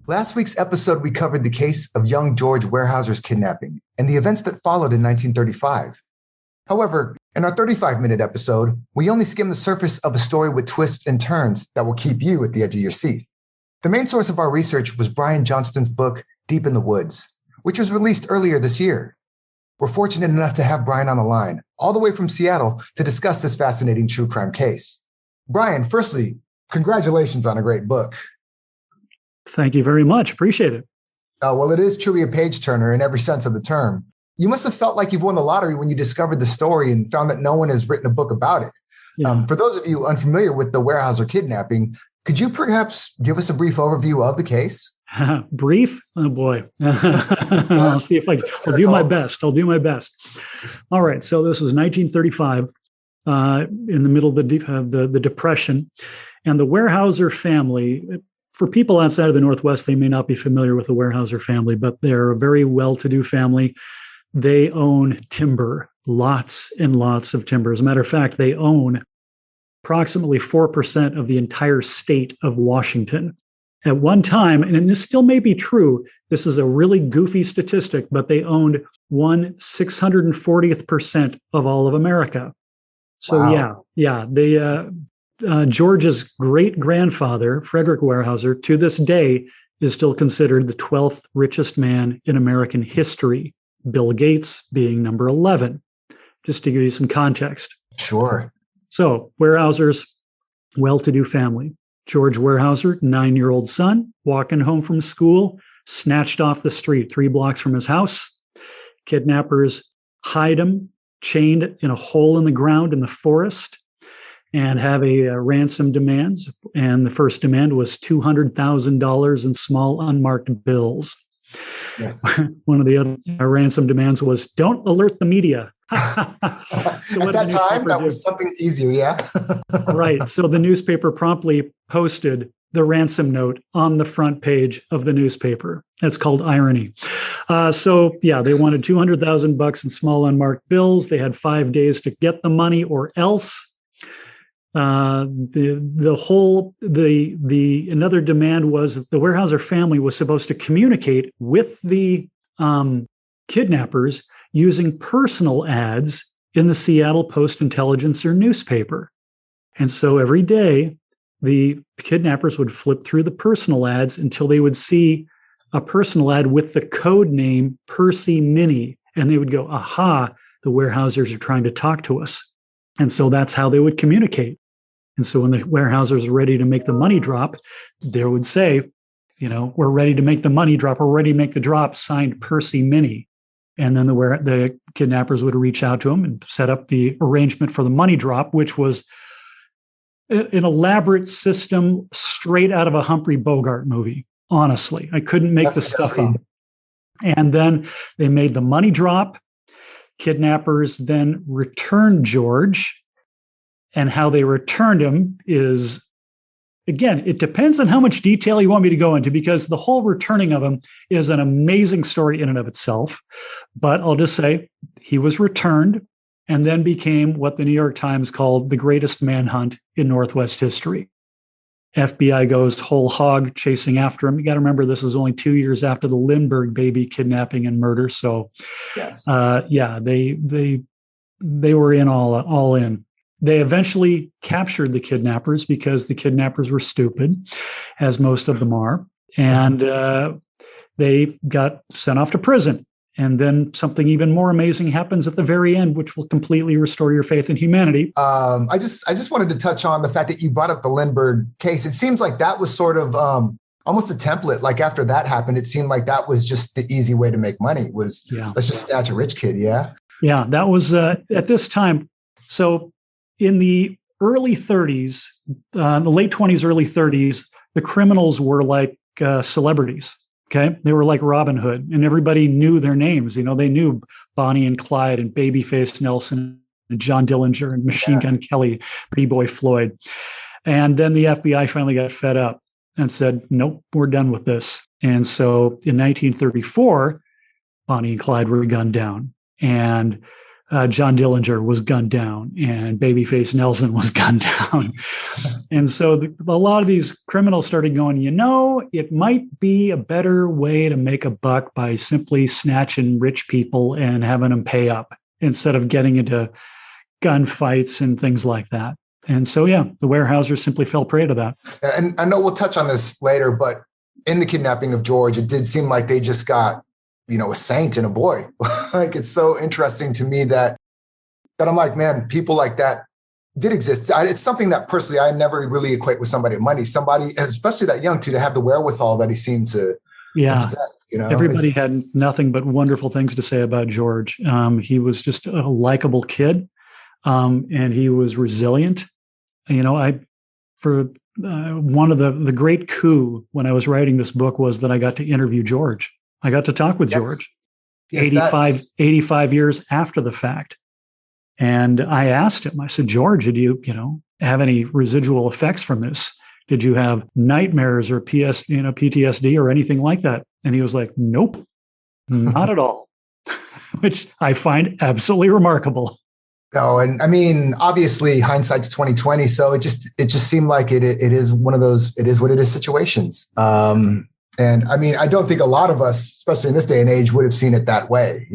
Last week's episode, we covered the case of young George Weyerhaeuser's kidnapping and the events that followed in 1935. However, in our 35-minute episode, we only skimmed the surface of a story with twists and turns that will keep you at the edge of your seat. The main source of our research was Bryan Johnston's book, Deep in the Woods, which was released earlier this year. We're fortunate enough to have Bryan on the line, all the way from Seattle, to discuss this fascinating true crime case. Bryan, firstly, congratulations on a great book. Thank you very much. Appreciate it. Well, it is truly a page turner in every sense of the term. You must have felt like you've won the lottery when you discovered the story and found that no one has written a book about it. Yeah. For those of you unfamiliar with the Weyerhaeuser kidnapping, could you perhaps give us a brief overview of the case? Brief? Oh boy. I'll see if I'll do my best. I'll do my best. All right. So this was 1935, in the middle of the Depression, and the Weyerhaeuser family. For people outside of the Northwest, they may not be familiar with the Weyerhaeuser family, but they're a very well-to-do family. They own timber, lots and lots of timber. As a matter of fact, they own approximately 4% of the entire state of Washington. At one time, and this still may be true, this is a really goofy statistic, but they owned 1/640th% of all of America. So wow. George's great-grandfather, Frederick Weyerhaeuser, to this day is still considered the 12th richest man in American history, Bill Gates being number 11, just to give you some context. Sure. So, Weyerhaeuser's well-to-do family. George Weyerhaeuser, 9-year-old son, walking home from school, snatched off the street 3 blocks from his house. Kidnappers hide him, chained in a hole in the ground in the forest, and have a ransom demands. And the first demand was $200,000 in small unmarked bills. Yes. One of the other ransom demands was, don't alert the media. So at that time, that was something easier, yeah? Right. So the newspaper promptly posted the ransom note on the front page of the newspaper. That's called irony. They wanted $200,000 in small unmarked bills. They had 5 days to get the money or else. Another demand was that the Weyerhaeuser family was supposed to communicate with the kidnappers using personal ads in the Seattle Post-Intelligencer newspaper. And so every day, the kidnappers would flip through the personal ads until they would see a personal ad with the code name Percy Minnie, and they would go, aha, the Weyerhaeusers are trying to talk to us. And so that's how they would communicate. And so when the Weyerhaeusers were ready to make the money drop, they would say, we're ready to make the money drop. We're ready to make the drop, signed Percy Minnie. And then the kidnappers would reach out to him and set up the arrangement for the money drop, which was an elaborate system straight out of a Humphrey Bogart movie. Honestly, I couldn't make the stuff up. And then they made the money drop. Kidnappers then returned George. And how they returned him is, again, it depends on how much detail you want me to go into, because the whole returning of him is an amazing story in and of itself. But I'll just say he was returned and then became what the New York Times called the greatest manhunt in Northwest history. FBI goes whole hog chasing after him. You got to remember, this was only 2 years after the Lindbergh baby kidnapping and murder. So, yes. They were in all in. They eventually captured the kidnappers because the kidnappers were stupid, as most of them are, and they got sent off to prison. And then something even more amazing happens at the very end, which will completely restore your faith in humanity. I just wanted to touch on the fact that you brought up the Lindbergh case. It seems like that was sort of almost a template. Like after that happened, it seemed like that was just the easy way to make money was let's just snatch a rich kid. Yeah. Yeah, that was at this time. So in the early 30s, the late 20s, early 30s, the criminals were like celebrities. Okay, they were like Robin Hood, and everybody knew their names. They knew Bonnie and Clyde and Babyface Nelson and John Dillinger and Machine Gun Kelly, Pretty Boy Floyd. And then the FBI finally got fed up and said, nope, we're done with this. And so in 1934, Bonnie and Clyde were gunned down. And John Dillinger was gunned down and Babyface Nelson was gunned down. And so a lot of these criminals started going, it might be a better way to make a buck by simply snatching rich people and having them pay up instead of getting into gunfights and things like that. And so, the Weyerhaeusers simply fell prey to that. And I know we'll touch on this later, but in the kidnapping of George, it did seem like they just got a saint and a boy. Like, it's so interesting to me that I'm like, man, people like that did exist. It's something that personally I never really equate with somebody of money, somebody, especially that young, to have the wherewithal that he seemed to. Yeah. Everybody had nothing but wonderful things to say about George. He was just a likable kid, and he was resilient. One of the great coup when I was writing this book was that I got to interview George. I got to talk with George 85 years after the fact. And I asked him, I said, George, did you have any residual effects from this? Did you have nightmares or PTSD or anything like that? And he was like, nope, not at all, which I find absolutely remarkable. No, and I mean, obviously hindsight's 2020. So it just seemed like it is one of those, it is what it is situations. And I mean, I don't think a lot of us, especially in this day and age, would have seen it that way,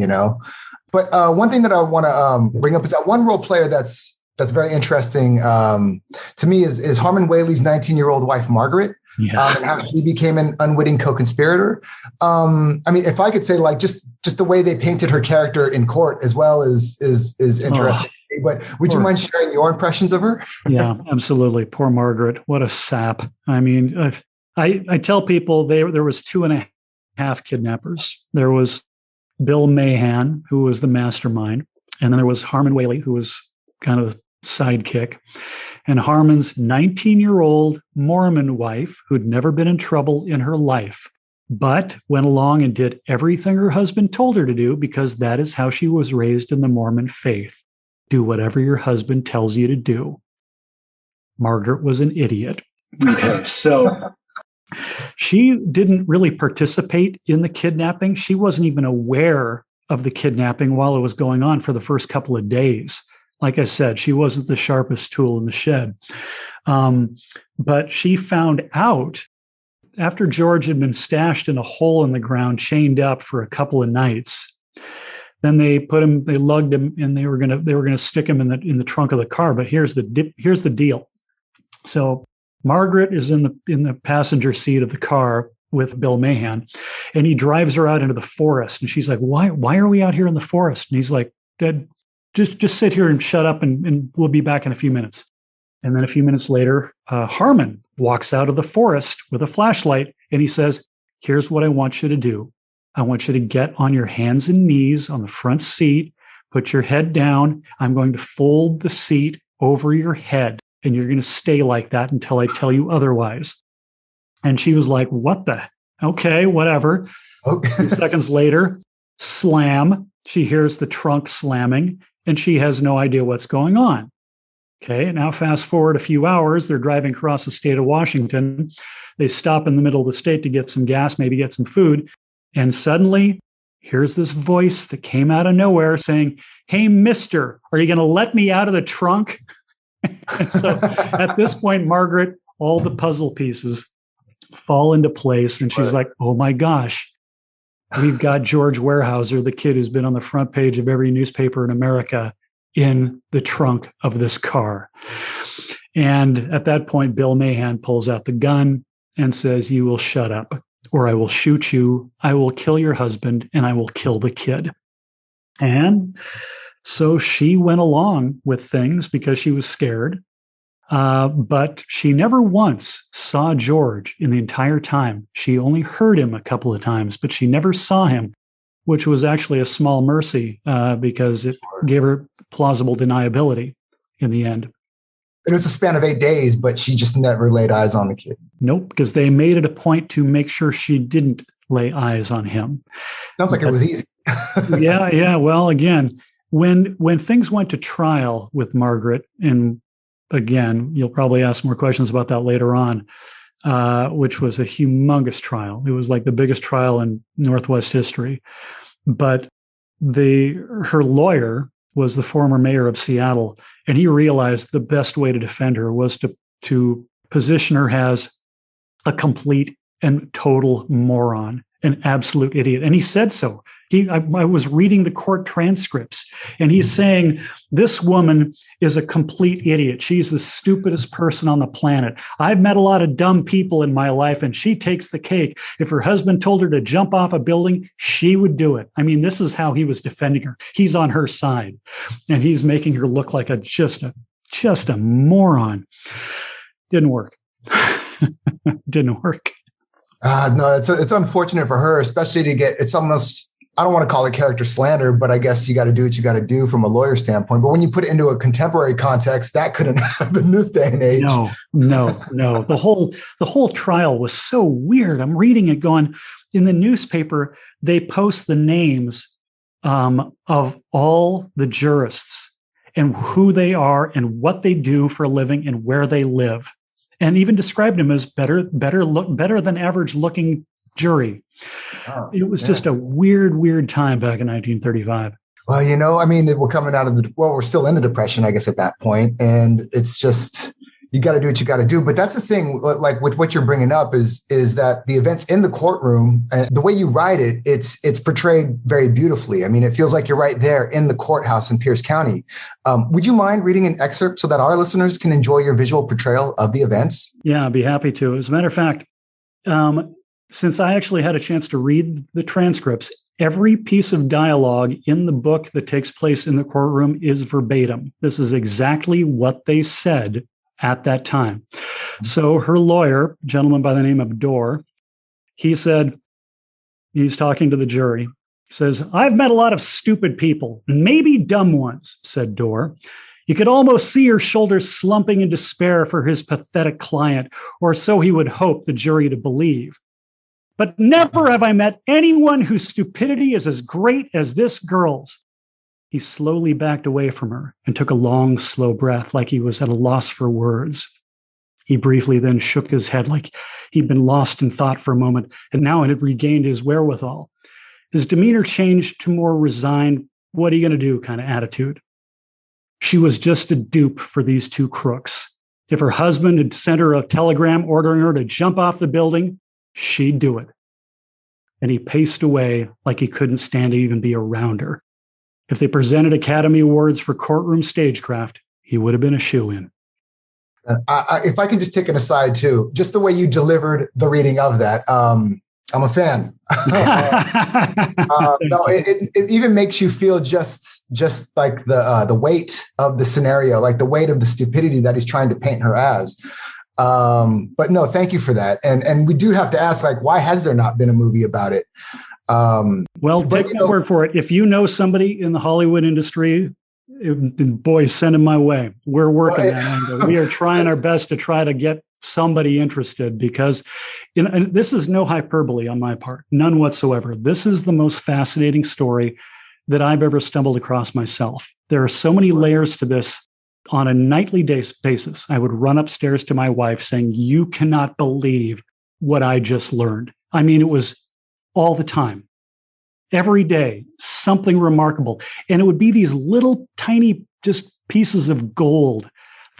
But one thing that I want to bring up is that one role player that's very interesting to me is Harmon Whaley's 19-year-old wife, Margaret, and how she became an unwitting co-conspirator. I mean, if I could say, like, just the way they painted her character in court as well is interesting. But would you mind sharing your impressions of her? Yeah, absolutely. Poor Margaret. What a sap. I mean, I tell people there was 2.5 kidnappers. There was Bill Mahan, who was the mastermind, and then there was Harmon Whaley, who was kind of the sidekick, and Harmon's 19-year-old Mormon wife, who'd never been in trouble in her life, but went along and did everything her husband told her to do because that is how she was raised in the Mormon faith. Do whatever your husband tells you to do. Margaret was an idiot. Okay, so she didn't really participate in the kidnapping. She wasn't even aware of the kidnapping while it was going on for the first couple of days. Like I said, she wasn't the sharpest tool in the shed. But she found out after George had been stashed in a hole in the ground, chained up for a couple of nights. Then they lugged him, and they were gonna stick him in the trunk of the car. But here's the deal. So Margaret is in the passenger seat of the car with Bill Mahan, and he drives her out into the forest. And she's like, "Why are we out here in the forest?" And he's like, "Dad, just sit here and shut up, and we'll be back in a few minutes." And then a few minutes later, Harmon walks out of the forest with a flashlight, and he says, "Here's what I want you to do. I want you to get on your hands and knees on the front seat, put your head down. I'm going to fold the seat over your head, and you're going to stay like that until I tell you otherwise." And she was like, "What the? Okay, whatever." Okay. 2 seconds later, slam. She hears the trunk slamming, and she has no idea what's going on. Okay, now fast forward a few hours. They're driving across the state of Washington. They stop in the middle of the state to get some gas, maybe get some food. And suddenly, here's this voice that came out of nowhere saying, "Hey, mister, are you going to let me out of the trunk?" So at this point, Margaret, all the puzzle pieces fall into place. And she's like, "Oh my gosh, we've got George Weyerhaeuser, the kid who's been on the front page of every newspaper in America, in the trunk of this car." And at that point, Bill Mahan pulls out the gun and says, "You will shut up, or I will shoot you. I will kill your husband, and I will kill the kid." And so she went along with things because she was scared. But she never once saw George in the entire time. She only heard him a couple of times, but she never saw him, which was actually a small mercy because it gave her plausible deniability in the end. It was a span of 8 days, but she just never laid eyes on the kid. Nope, because they made it a point to make sure she didn't lay eyes on him. Sounds like it was easy. Yeah. Well, again, when things went to trial with Margaret, and again, you'll probably ask more questions about that later on, which was a humongous trial. It was like the biggest trial in Northwest history. But her lawyer was the former mayor of Seattle, and he realized the best way to defend her was to position her as a complete and total moron, an absolute idiot. And he said so. I was reading the court transcripts, and he's saying, this woman is a complete idiot. She's the stupidest person on the planet. I've met a lot of dumb people in my life, and she takes the cake. If her husband told her to jump off a building, she would do it. I mean, this is how he was defending her. He's on her side, and he's making her look like just a moron. Didn't work. Didn't work. No, it's unfortunate for her, especially to get, it's almost, I don't want to call it character slander, but I guess you got to do what you got to do from a lawyer standpoint. But when you put it into a contemporary context, that couldn't happen in this day and age. No. The whole trial was so weird. I'm reading it going, in the newspaper, they post the names of all the jurists and who they are and what they do for a living and where they live, and even described them as better than average looking jury. Oh, it was just a weird time back in 1935. Well, I mean, we're coming out of we're still in the Depression, I guess, at that point. And it's just, you got to do what you got to do. But that's the thing, like with what you're bringing up is that the events in the courtroom and the way you write it, it's portrayed very beautifully. I mean, it feels like you're right there in the courthouse in Pierce County. Would you mind reading an excerpt so that our listeners can enjoy your visual portrayal of the events? Yeah, I'd be happy to. As a matter of fact, since I actually had a chance to read the transcripts, every piece of dialogue in the book that takes place in the courtroom is verbatim. This is exactly what they said at that time. So her lawyer, a gentleman by the name of Dorr, he said, he's talking to the jury, he says, "I've met a lot of stupid people, maybe dumb ones," said Dorr. You could almost see her shoulders slumping in despair for his pathetic client, or so he would hope the jury to believe. But never have I met anyone whose stupidity is as great as this girl's. He slowly backed away from her and took a long, slow breath like he was at a loss for words. He briefly then shook his head like he'd been lost in thought for a moment, and now had regained his wherewithal. His demeanor changed to more resigned, what are you going to do kind of attitude. She was just a dupe for these two crooks. If her husband had sent her a telegram ordering her to jump off the building, she'd do it. And he paced away like he couldn't stand to even be around her. If they presented Academy Awards for courtroom stagecraft, he would have been a shoo-in. If I can just take an aside too, just the way you delivered the reading of that, I'm a fan. No, it even makes you feel just like the weight of the scenario, like the weight of the stupidity that he's trying to paint her as. But no, thank you for that. And we do have to ask, like, why has there not been a movie about it? Well, take my word for it. If you know somebody in the Hollywood industry, boy, send them my way. We're working that angle. We are trying our best to try to get somebody interested, because and this is no hyperbole on my part, none whatsoever. This is the most fascinating story that I've ever stumbled across myself. There are so many layers to this. On a nightly basis, I would run upstairs to my wife saying, "You cannot believe what I just learned." I mean, it was all the time, every day, something remarkable. And it would be these little tiny just pieces of gold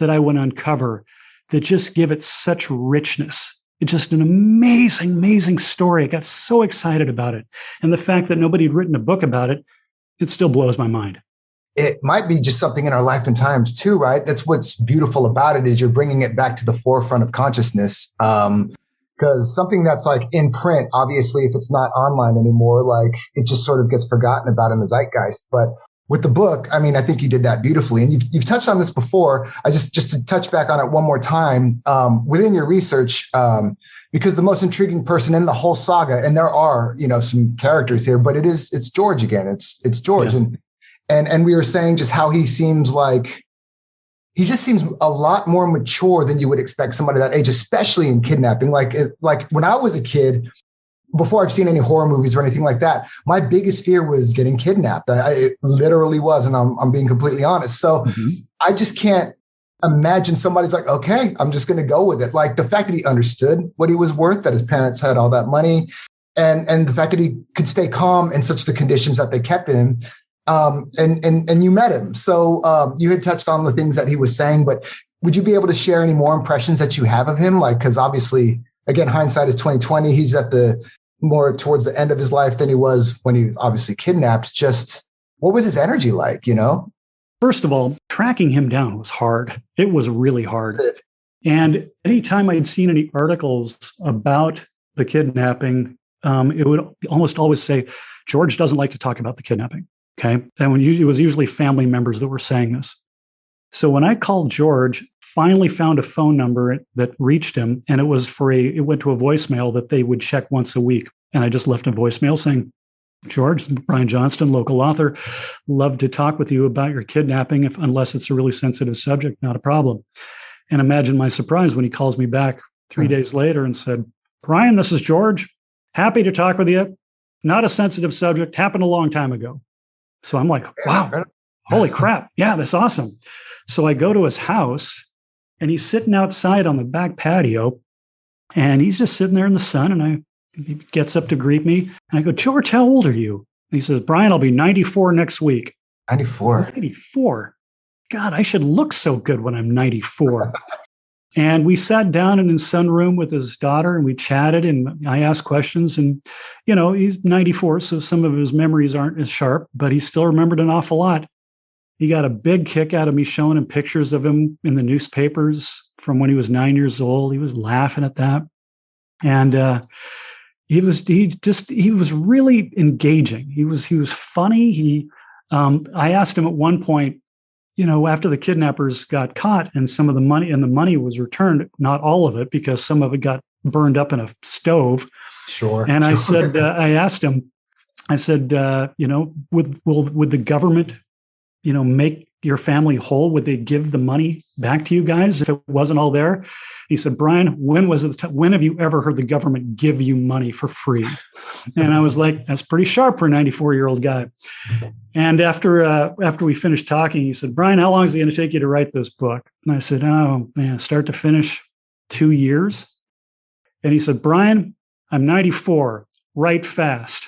that I would uncover that just give it such richness. It's just an amazing, amazing story. I got so excited about it. And the fact that nobody had written a book about it, it still blows my mind. It might be just something in our life and times too, right? That's what's beautiful about it, is you're bringing it back to the forefront of consciousness. Because something that's like in print, obviously, if it's not online anymore, like it just sort of gets forgotten about in the zeitgeist. But with the book, I mean, I think you did that beautifully. And you've touched on this before. I just to touch back on it one more time, within your research, because the most intriguing person in the whole saga, and there are, some characters here, but it's George again. It's George. Yeah. And we were saying just how he seems like, he just seems a lot more mature than you would expect somebody that age, especially in Kidnapping. Like when I was a kid, before I've seen any horror movies or anything like that, my biggest fear was getting kidnapped. It literally was, and I'm being completely honest. So I just can't imagine somebody's like, okay, I'm just going to go with it. Like the fact that he understood what he was worth, that his parents had all that money, and the fact that he could stay calm in such the conditions that they kept him. and you met him. So you had touched on the things that he was saying, but would you be able to share any more impressions that you have of him? Like, because obviously, again, hindsight is 2020. He's at the more towards the end of his life than he was when he obviously kidnapped. Just what was his energy like, you know? First of all, tracking him down was hard. It was really hard. And anytime I'd seen any articles about the kidnapping, it would almost always say, George doesn't like to talk about the kidnapping. Okay. And it was usually family members that were saying this. So when I called George, finally found a phone number that reached him, and it went to a voicemail that they would check once a week. And I just left a voicemail saying, George, Bryan Johnston, local author, love to talk with you about your kidnapping, unless it's a really sensitive subject, not a problem. And imagine my surprise when he calls me back 3 days later and said, Bryan, this is George. Happy to talk with you. Not a sensitive subject. Happened a long time ago. So I'm like, wow, holy crap. Yeah, that's awesome. So I go to his house, and he's sitting outside on the back patio, and he's just sitting there in the sun. And he gets up to greet me. And I go, George, how old are you? And he says, Bryan, I'll be 94 next week. 94. 94. God, I should look so good when I'm 94. And we sat down in his sunroom with his daughter, and we chatted, and I asked questions. And, you know, he's 94, so some of his memories aren't as sharp, but he still remembered an awful lot. He got a big kick out of me showing him pictures of him in the newspapers from when he was 9 years old. He was laughing at that. And he was really engaging. He was funny. I asked him at one point, you know, after the kidnappers got caught and some of the money was returned, not all of it, because some of it got burned up in a stove. Sure. And I said, I asked him, I said, you know, would the government, you know, make your family whole? Would they give the money back to you guys if it wasn't all there? He said, Bryan, when have you ever heard the government give you money for free? And I was like, that's pretty sharp for a 94-year-old guy. And after we finished talking, he said, Bryan, how long is it going to take you to write this book? And I said, oh, man, start to finish, 2 years. And he said, Bryan, I'm 94. Write fast.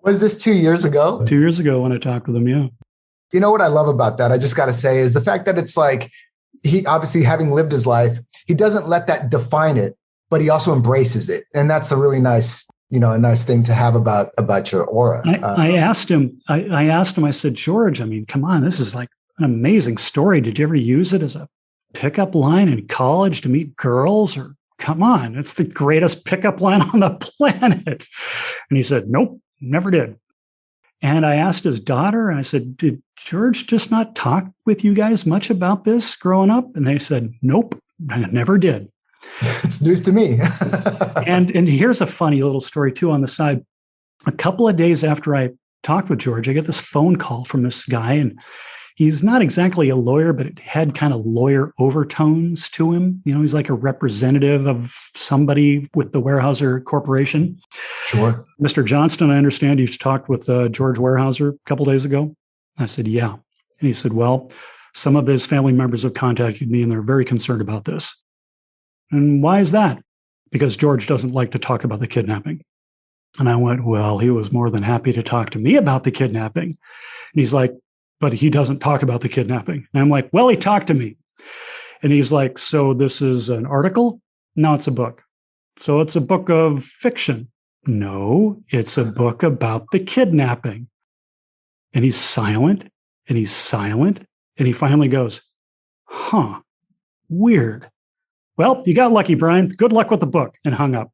Was this 2 years ago? 2 years ago when I talked with him, yeah. You know what I love about that? I just got to say is the fact that it's like, he obviously, having lived his life, he doesn't let that define it, but he also embraces it. And that's a really nice, you know, a nice thing to have about your aura. I asked him, I said, George, I mean, come on, this is like an amazing story. Did you ever use it as a pickup line in college to meet girls? Or come on, it's the greatest pickup line on the planet. And he said, nope, never did. And I asked his daughter, and I said, did George just not talk with you guys much about this growing up? And they said, nope, I never did. It's news to me. And here's a funny little story too on the side. A couple of days after I talked with George, I get this phone call from this guy, and he's not exactly a lawyer, but it had kind of lawyer overtones to him. You know, he's like a representative of somebody with the Weyerhaeuser Corporation. Sure. Mr. Johnston, I understand you talked with George Weyerhaeuser a couple days ago. I said, yeah. And he said, well, some of his family members have contacted me, and they're very concerned about this. And why is that? Because George doesn't like to talk about the kidnapping. And I went, well, he was more than happy to talk to me about the kidnapping. And he's like, but he doesn't talk about the kidnapping. And I'm like, well, he talked to me. And he's like, so this is an article? No, it's a book. So it's a book of fiction. No, it's a book about the kidnapping. And he's silent, and he's silent, and he finally goes, huh, weird. Well, you got lucky, Bryan. Good luck with the book, and hung up.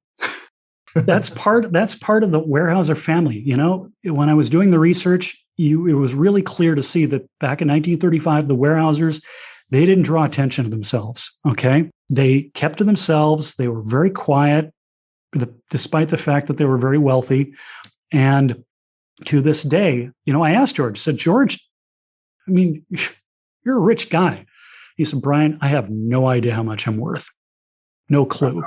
That's part of the Weyerhaeuser family. You know, when I was doing the research, it was really clear to see that back in 1935, the Weyerhaeusers, they didn't draw attention to themselves. Okay, they kept to themselves. They were very quiet, despite the fact that they were very wealthy. And to this day, you know, I asked George, I said, George, I mean, you're a rich guy. He said, Bryan, I have no idea how much I'm worth. No clue.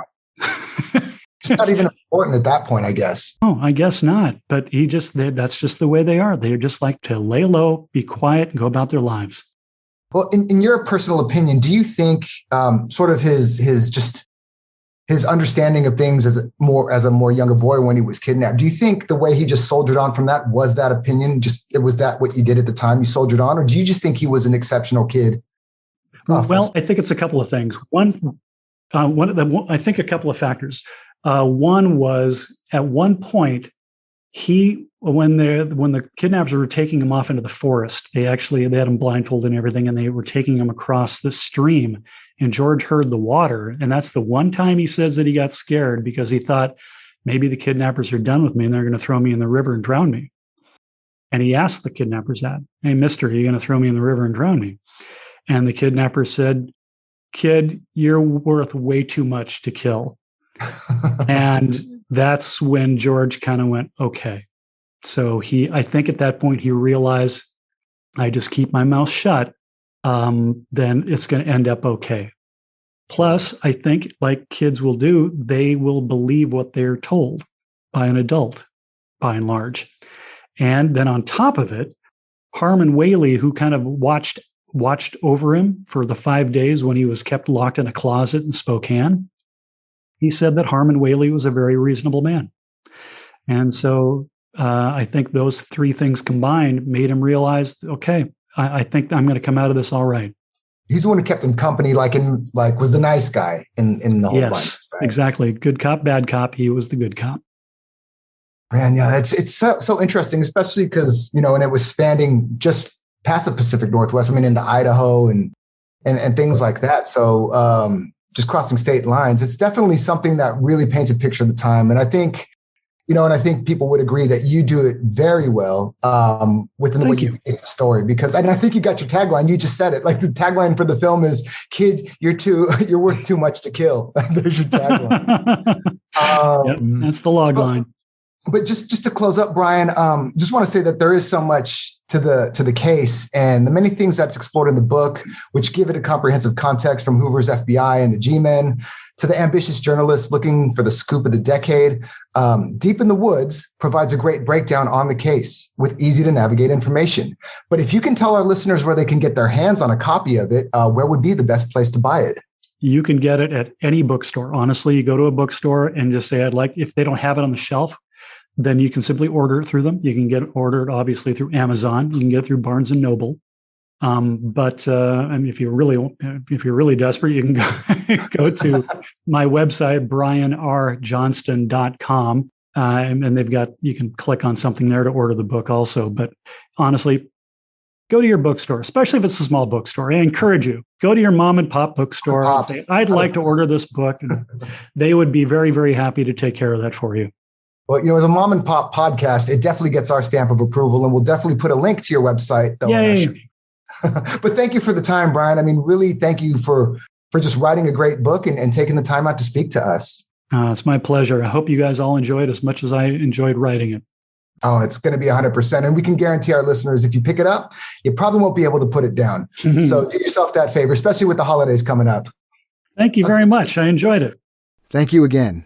It's not even important at that point, I guess. Oh, I guess not. But that's just the way they are. They just like to lay low, be quiet, and go about their lives. Well, in your personal opinion, do you think sort of his just his understanding of things as a more younger boy when he was kidnapped. Do you think the way he just soldiered on from that was that opinion? Was that what you did at the time? You soldiered on, or do you just think he was an exceptional kid? Well, I think it's a couple of things. I think a couple of factors. One was at one point, when the kidnappers were taking him off into the forest, they had him blindfolded and everything, and they were taking him across the stream. And George heard the water, and that's the one time he says that he got scared because he thought maybe the kidnappers are done with me and they're going to throw me in the river and drown me. And he asked the kidnappers that, "Hey, mister, are you going to throw me in the river and drown me?" And the kidnapper said, "Kid, you're worth way too much to kill." And that's when George kind of went, okay. So I think at that point he realized, I just keep my mouth shut, then it's going to end up okay. Plus, I think like kids will do, they will believe what they're told by an adult, by and large. And then on top of it, Harmon Whaley, who kind of watched over him for the 5 days when he was kept locked in a closet in Spokane, he said that Harmon Whaley was a very reasonable man. And so I think those three things combined made him realize, okay, I think I'm going to come out of this all right. He's the one who kept him company, was the nice guy in the whole bunch. Yes, right? Exactly. Good cop, bad cop. He was the good cop. Man, yeah, it's so interesting, especially because, and it was spanning just past the Pacific Northwest. I mean, into Idaho and things like that. So just crossing state lines, it's definitely something that really paints a picture of the time. And I think, and I think people would agree that you do it very well within the way you face the story, because I think you got your tagline. You just said it. Like the tagline for the film is, "Kid, you're worth too much to kill." There's your tagline. Yep, that's the log line. But just to close up, Bryan, just want to say that there is so much to the case and the many things that's explored in the book, which give it a comprehensive context, from Hoover's FBI and the G-Men to the ambitious journalists looking for the scoop of the decade. Deep in the Woods provides a great breakdown on the case with easy to navigate information. But if you can tell our listeners where they can get their hands on a copy of it, where would be the best place to buy it? You can get it at any bookstore. Honestly, you go to a bookstore and just say, if they don't have it on the shelf, then you can simply order it through them. You can get it ordered, obviously, through Amazon. You can get it through Barnes & Noble. But if you're really desperate, you can go to my website, bryanrjohnston.com. And you can click on something there to order the book also. But honestly, go to your bookstore, especially if it's a small bookstore. I encourage you, go to your mom and pop bookstore and say, "I'd like to order this book." And they would be very, very happy to take care of that for you. Well, as a mom and pop podcast, it definitely gets our stamp of approval, and we'll definitely put a link to your website. Yay. But thank you for the time, Bryan. I mean, really, thank you for just writing a great book and taking the time out to speak to us. It's my pleasure. I hope you guys all enjoy it as much as I enjoyed writing it. Oh, it's going to be 100%. And we can guarantee our listeners, if you pick it up, you probably won't be able to put it down. So do yourself that favor, especially with the holidays coming up. Thank you very much. I enjoyed it. Thank you again.